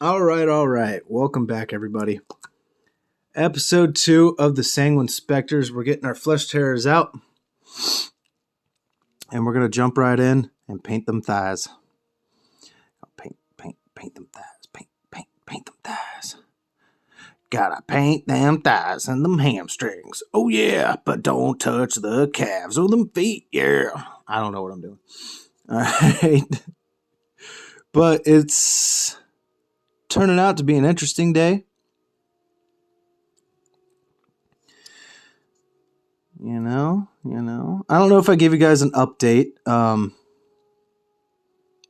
All right. Welcome back, everybody. Episode 2 of the Sanguine Spectres. We're getting our flesh tearers out, and we're going to jump right in and paint them thighs. Paint them thighs. Paint them thighs. Gotta paint them thighs and them hamstrings. Oh, yeah, but don't touch the calves or them feet. Yeah. I don't know what I'm doing. All right. But it's turning out to be an interesting day. You know. I don't know if I gave you guys an update.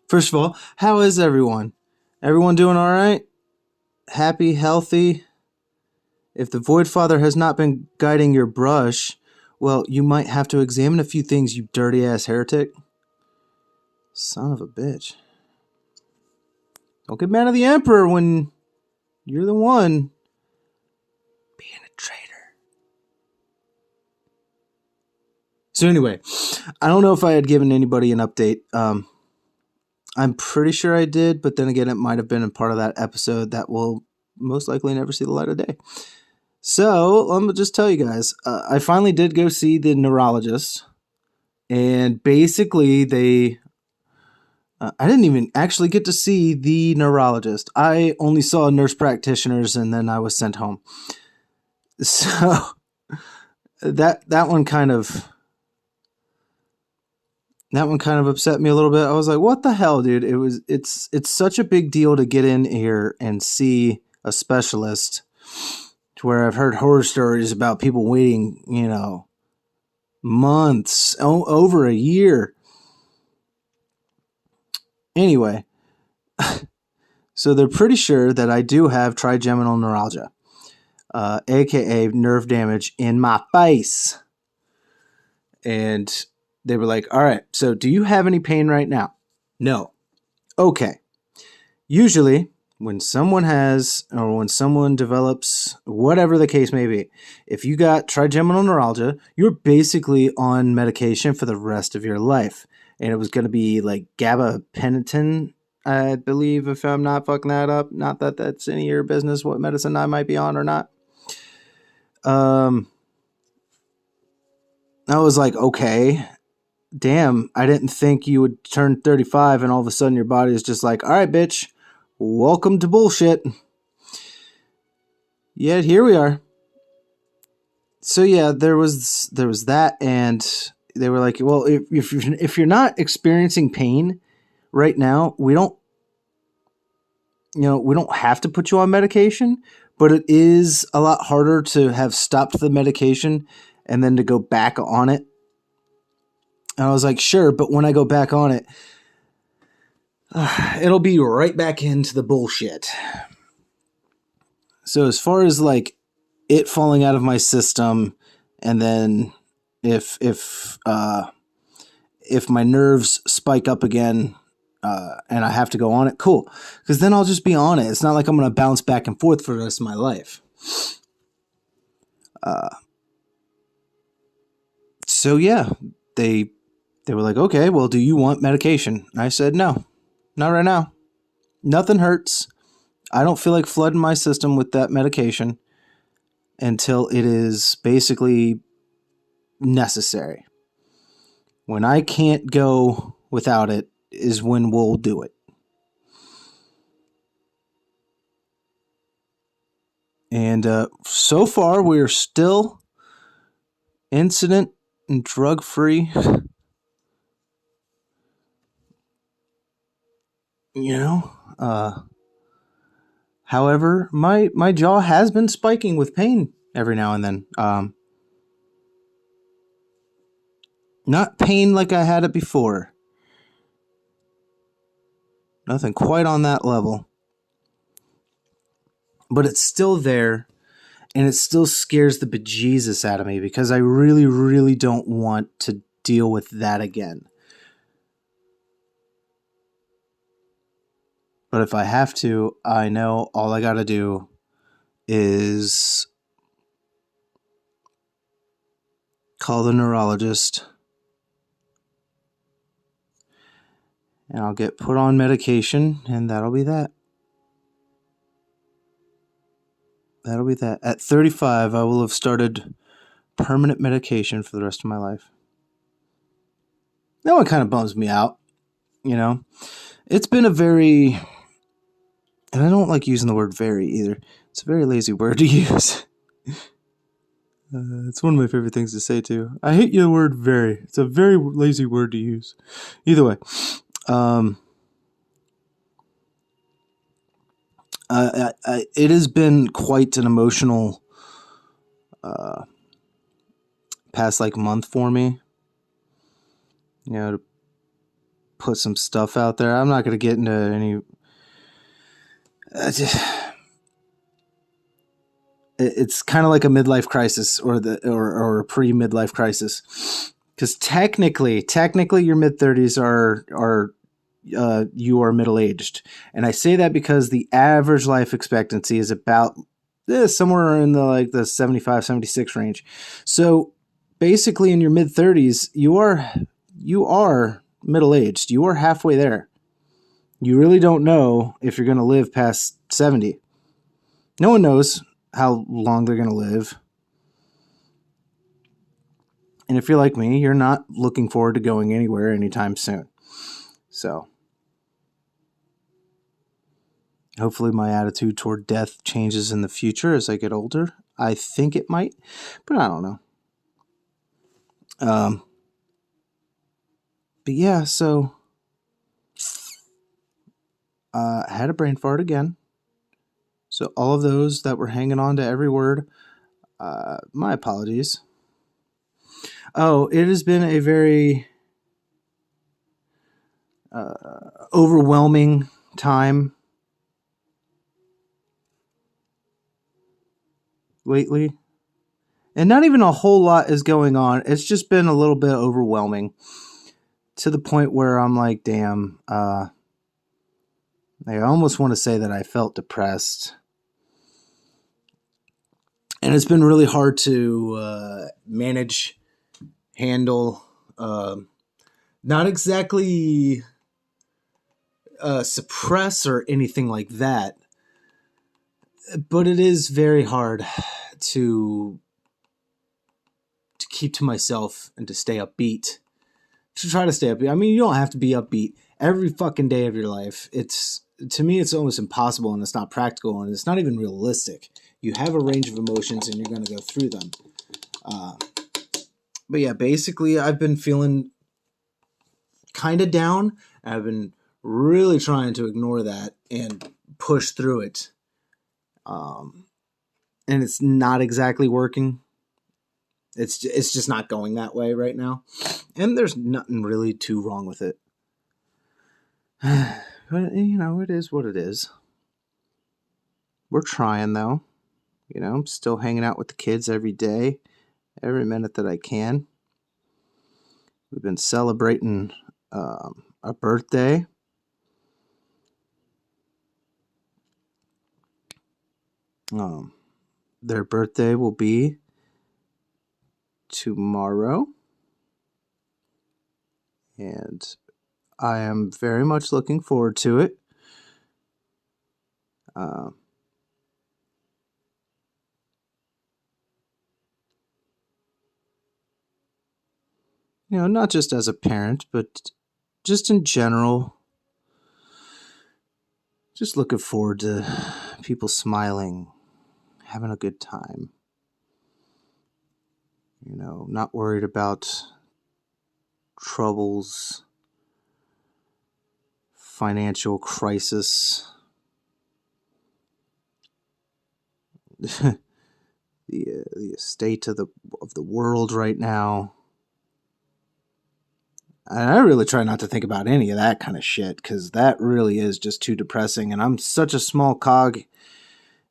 First of all, how is everyone? Everyone doing all right? Happy, healthy? If the Void Father has not been guiding your brush, well, you might have to examine a few things, you dirty-ass heretic. Son of a bitch. Don't get mad at the Emperor when you're the one being a traitor. So anyway, I don't know if I had given anybody an update. I'm pretty sure I did, but then again, it might have been a part of that episode that will most likely never see the light of day. So let me just tell you guys, I finally did go see the neurologist, and basically I didn't even actually get to see the neurologist. I only saw nurse practitioners, and then I was sent home. So that one kind of upset me a little bit. I was like, what the hell, dude? It's such a big deal to get in here and see a specialist, to where I've heard horror stories about people waiting, months, over a year. Anyway, so they're pretty sure that I do have trigeminal neuralgia, aka nerve damage in my face. And they were like, all right, so do you have any pain right now? No. Okay. Usually, when someone develops, whatever the case may be, if you got trigeminal neuralgia, you're basically on medication for the rest of your life. And it was going to be like gabapentin, I believe, if I'm not fucking that up. Not that that's any of your business what medicine I might be on or not. I was like, okay, damn, I didn't think you would turn 35 and all of a sudden your body is just like, all right, bitch, welcome to bullshit. Yet here we are. So yeah, there was that, and they were like, well, if you're not experiencing pain right now, we don't have to put you on medication, but it is a lot harder to have stopped the medication and then to go back on it. And I was like, sure, but when I go back on it, it'll be right back into the bullshit. So as far as like it falling out of my system, and then if my nerves spike up again, and I have to go on it, cool. Because then I'll just be on it. It's not like I'm going to bounce back and forth for the rest of my life. So yeah, they were like, okay, well, do you want medication? I said, no, not right now. Nothing hurts. I don't feel like flooding my system with that medication until it is basically necessary. When I can't go without it is when we'll do it. And so far, we're still incident and drug-free. However, my jaw has been spiking with pain every now and then. Not pain like I had it before. Nothing quite on that level. But it's still there, and it still scares the bejesus out of me because I really, really don't want to deal with that again. But if I have to, I know all I gotta do is call the neurologist, and I'll get put on medication, and that'll be that. That'll be that. At 35, I will have started permanent medication for the rest of my life. That one kind of bums me out, you know? It's been a very, and I don't like using the word very either. It's a very lazy word to use. It's one of my favorite things to say too. I hate the word very. It's a very lazy word to use. Either way, it has been quite an emotional past like month for me. You know, to put some stuff out there. I'm not going to get into any. It's kind of like a midlife crisis or a pre-midlife crisis, because technically your mid-30s are you are middle-aged, and I say that because the average life expectancy is about somewhere in the 75, 76 range. So basically in your mid-30s you are middle-aged. You are halfway there. You really don't know if you're going to live past 70. No one knows how long they're going to live. And if you're like me, you're not looking forward to going anywhere anytime soon. So hopefully my attitude toward death changes in the future as I get older. I think it might, but I don't know. But yeah, so I had a brain fart again. So all of those that were hanging on to every word, my apologies. Oh, it has been a very overwhelming time lately. And not even a whole lot is going on. It's just been a little bit overwhelming to the point where I'm like, damn, I almost want to say that I felt depressed. And it's been really hard to manage, handle, not exactly suppress or anything like that. But it is very hard to keep to myself and to stay upbeat. To try to stay upbeat. I mean, you don't have to be upbeat every fucking day of your life. To me, it's almost impossible, and it's not practical, and it's not even realistic. You have a range of emotions, and you're going to go through them. But yeah, basically, I've been feeling kind of down. I've been really trying to ignore that and push through it. And it's not exactly working. It's just not going that way right now. And there's nothing really too wrong with it. But, it is what it is. We're trying, though. I'm still hanging out with the kids every day, every minute that I can. We've been celebrating a birthday. Their birthday will be tomorrow. And I am very much looking forward to it. Not just as a parent, but just in general. Just looking forward to people smiling, having a good time. Not worried about troubles, financial crisis, the state of the world right now. And I really try not to think about any of that kind of shit, because that really is just too depressing. And I'm such a small cog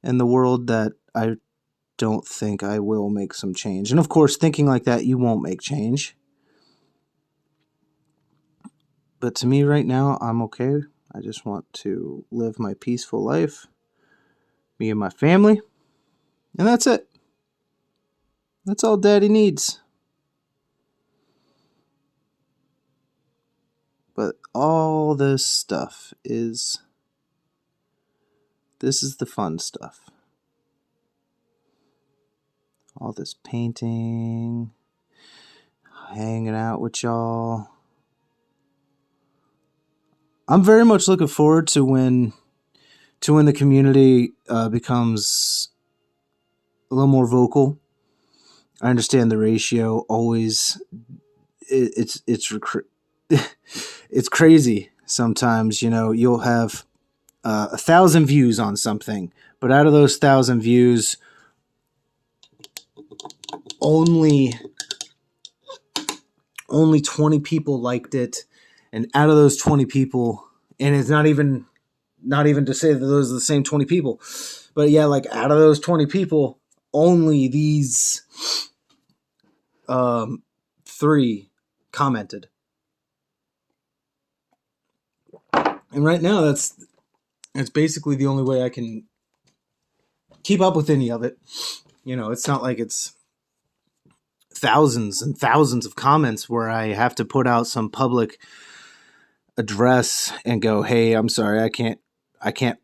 in the world that I don't think I will make some change. And of course, thinking like that, you won't make change. But to me right now, I'm okay. I just want to live my peaceful life, me and my family, and that's it. That's all Daddy needs. But all this stuff this is the fun stuff. all this painting, hanging out with y'all. I'm very much looking forward to when the community becomes a little more vocal. I understand the ratio always it's it's crazy sometimes. You'll have 1,000 views on something, but out of those 1,000 views, only 20 people liked it, and out of those 20 people, and it's not even to say that those are the same 20 people, but yeah, like out of those 20 people, only these 3 commented. And right now, that's basically the only way I can keep up with any of it. It's not like it's thousands and thousands of comments where I have to put out some public address and go, hey, I'm sorry, I can't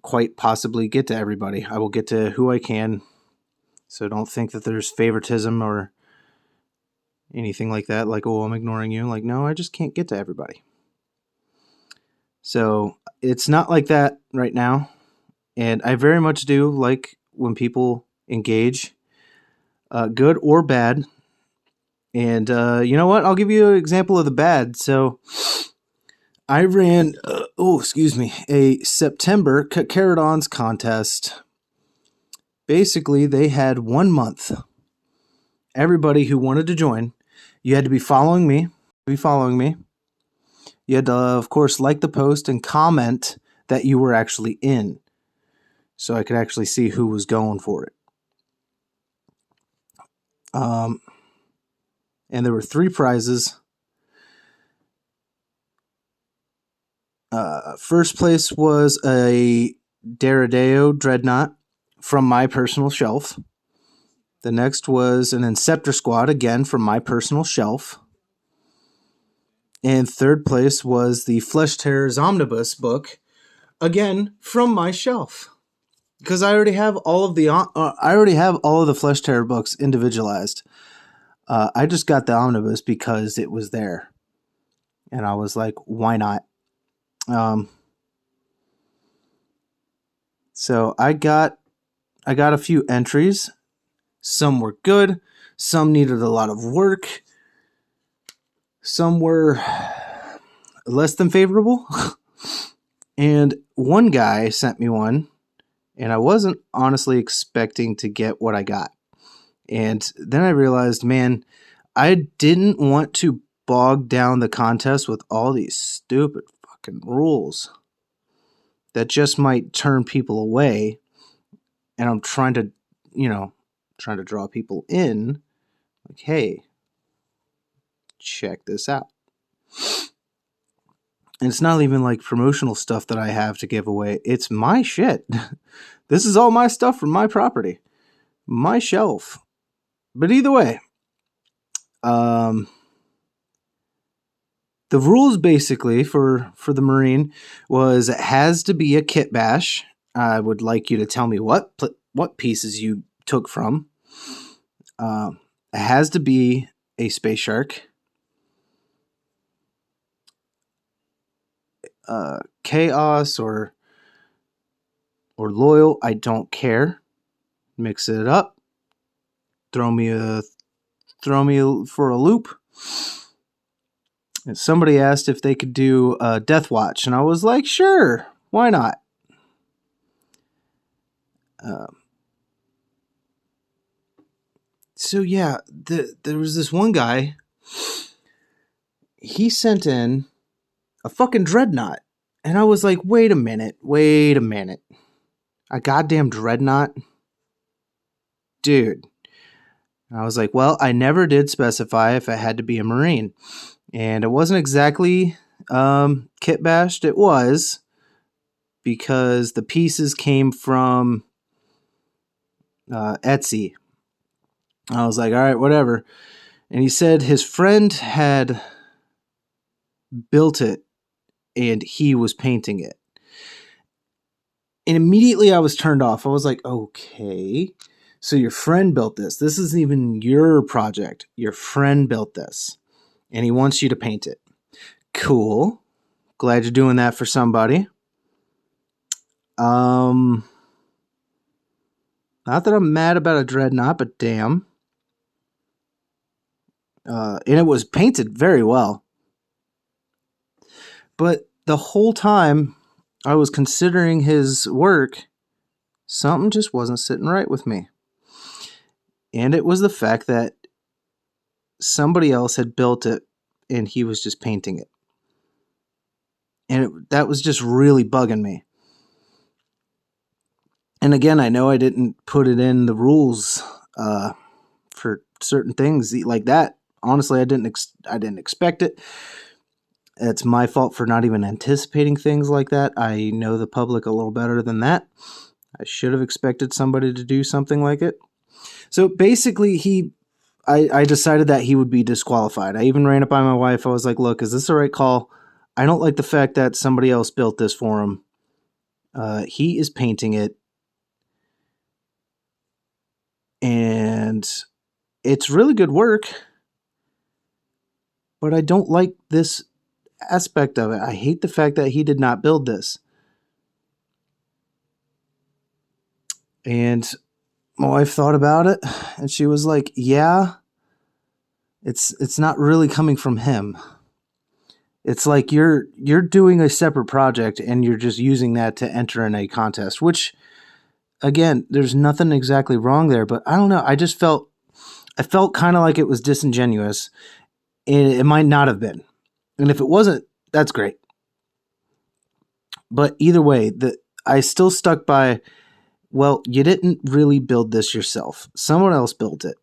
quite possibly get to everybody. I will get to who I can. So don't think that there's favoritism or anything like that. Like, oh, I'm ignoring you. Like, no, I just can't get to everybody. So it's not like that right now. And I very much do like when people engage, good or bad. And you know what? I'll give you an example of the bad. So I ran, a September Caradons contest. Basically, they had 1 month. Everybody who wanted to join, you had to be following me. You had to, of course, like the post and comment that you were actually in, so I could actually see who was going for it. And there were 3 prizes. First place was a Daredeo Dreadnought from my personal shelf. The next was an Inceptor Squad, again from my personal shelf. And third place was the Flesh Terrors Omnibus book, again from my shelf, because I already have all of the Flesh Terror books individualized. I just got the Omnibus because it was there, and I was like, why not? So I got a few entries. Some were good, some needed a lot of work, some were less than favorable. And one guy sent me one, and I wasn't honestly expecting to get what I got. And then I realized, man, I didn't want to bog down the contest with all these stupid fucking rules that just might turn people away. And I'm trying to draw people in. Like, hey, check this out. And it's not even like promotional stuff that I have to give away. It's my shit. This is all my stuff from my property, my shelf. But either way, the rules basically for the Marine was it has to be a kit bash. I would like you to tell me what pieces you took from. It has to be a Space Shark. Chaos or Loyal, I don't care. Mix it up. Throw me for a loop. And somebody asked if they could do Death Watch, and I was like, sure, why not? So yeah, there was this one guy. He sent in a fucking Dreadnought, and I was like, wait a minute, a goddamn Dreadnought, dude. And I was like, well, I never did specify if it had to be a Marine, and it wasn't exactly kit bashed. It was because the pieces came from Etsy. I was like, all right, whatever. And he said his friend had built it and he was painting it. And immediately I was turned off. I was like, okay. So your friend built this. This isn't even your project. Your friend built this. And he wants you to paint it. Cool. Glad you're doing that for somebody. Not that I'm mad about a dreadnought, but damn. And it was painted very well. But the whole time I was considering his work, something just wasn't sitting right with me. And it was the fact that somebody else had built it and he was just painting it. And that was just really bugging me. And again, I know I didn't put it in the rules for certain things like that. Honestly, I didn't expect it. It's my fault for not even anticipating things like that. I know the public a little better than that. I should have expected somebody to do something like it. So basically, I decided that he would be disqualified. I even ran it by my wife. I was like, look, is this the right call? I don't like the fact that somebody else built this for him. He is painting it. And it's really good work. But I don't like this aspect of it. I hate the fact that he did not build this. And my wife thought about it, and she was like, yeah, it's not really coming from him. It's like you're doing a separate project and you're just using that to enter in a contest, which, again, there's nothing exactly wrong there, but I don't know. I felt kind of like it was disingenuous, and it might not have been. And if it wasn't, that's great. But either way, I still stuck by, well, you didn't really build this yourself. Someone else built it.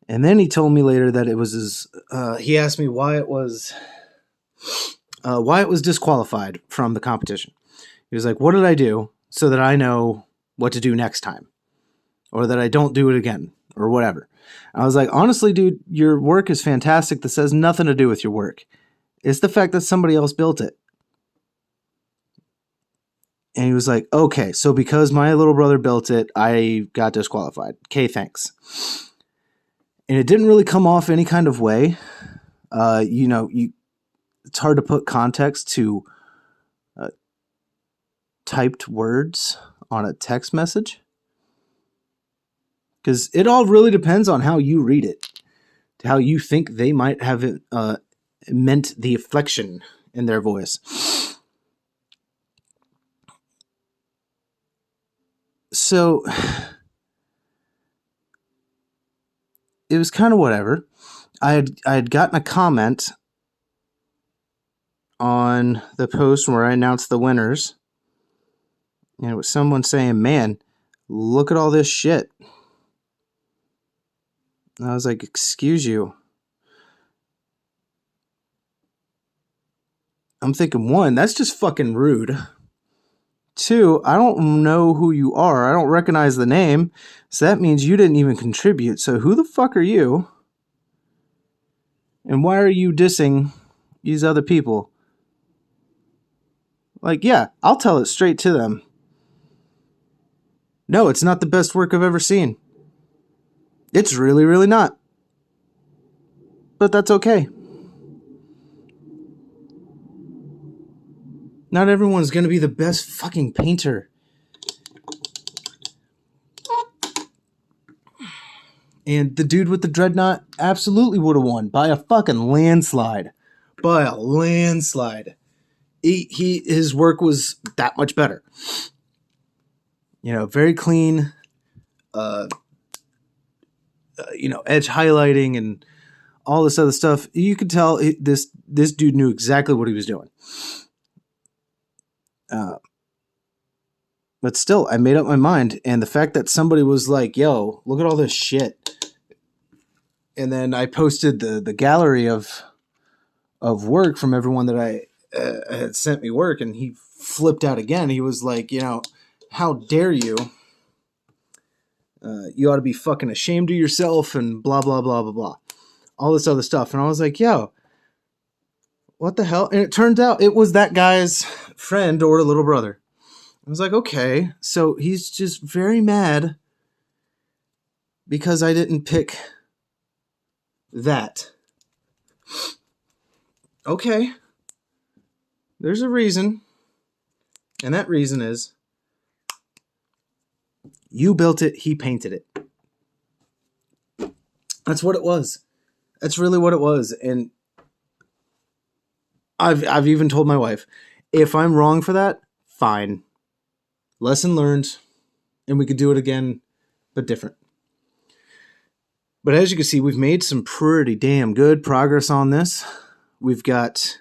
And then he told me later that it was he asked me why it was disqualified from the competition. He was like, what did I do so that I know what to do next time? Or that I don't do it again, or whatever. I was like, honestly, dude, your work is fantastic. This has nothing to do with your work. It's the fact that somebody else built it. And he was like, okay, so because my little brother built it, I got disqualified. Okay, thanks. And it didn't really come off any kind of way. It's hard to put context to typed words on a text message. Because it all really depends on how you read it, to how you think they might have meant the inflection in their voice. So it was kind of whatever. I had gotten a comment on the post where I announced the winners, and it was someone saying, man, look at all this shit. And I was like, excuse you. I'm thinking, one, that's just fucking rude. Two, I don't know who you are. I don't recognize the name. So that means you didn't even contribute. So who the fuck are you? And why are you dissing these other people? Like, yeah, I'll tell it straight to them. No, it's not the best work I've ever seen. It's really, really not. But that's okay. Not everyone's going to be the best fucking painter. And the dude with the dreadnought absolutely would have won by a fucking landslide. By a landslide. His work was that much better. Very clean. Edge highlighting and all this other stuff. You could tell this dude knew exactly what he was doing. But still, I made up my mind. And the fact that somebody was like, yo, look at all this shit. And then I posted the gallery of work from everyone that I had sent me work. And he flipped out again. He was like, how dare you? You ought to be fucking ashamed of yourself and blah, blah, blah, blah, blah. All this other stuff. And I was like, yo, what the hell? And it turned out it was that guy's friend or little brother. I was like, okay, so he's just very mad because I didn't pick that. Okay. There's a reason. And that reason is you built it, he painted it. That's what it was. That's really what it was. And I've even told my wife, if I'm wrong for that, fine. Lesson learned, and we could do it again, but different. But as you can see, we've made some pretty damn good progress on this. We've got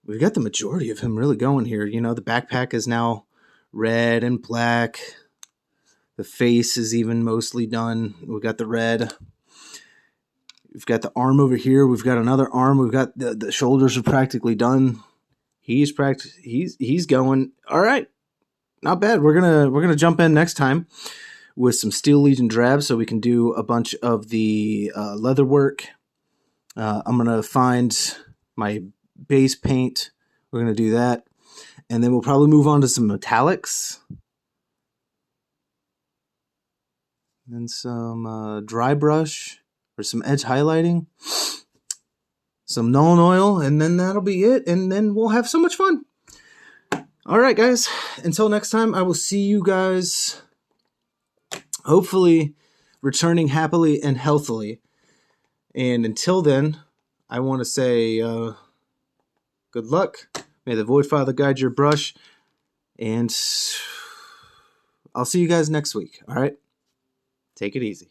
the majority of him really going here. You know, the backpack is now red and black. The face is even mostly done. We've got the red. We've got the arm over here. We've got another arm. We've got the shoulders are practically done. He's going. All right. Not bad. We're gonna jump in next time with some Steel Legion drabs so we can do a bunch of the leather work. I'm gonna find my base paint. We're gonna do that, and then we'll probably move on to some metallics and some dry brush or some edge highlighting, some Nuln Oil, and then that'll be it. And then we'll have so much fun. All right, guys. Until next time, I will see you guys hopefully returning happily and healthily. And until then, I want to say good luck. May the Void Father guide your brush. And I'll see you guys next week. All right? Take it easy.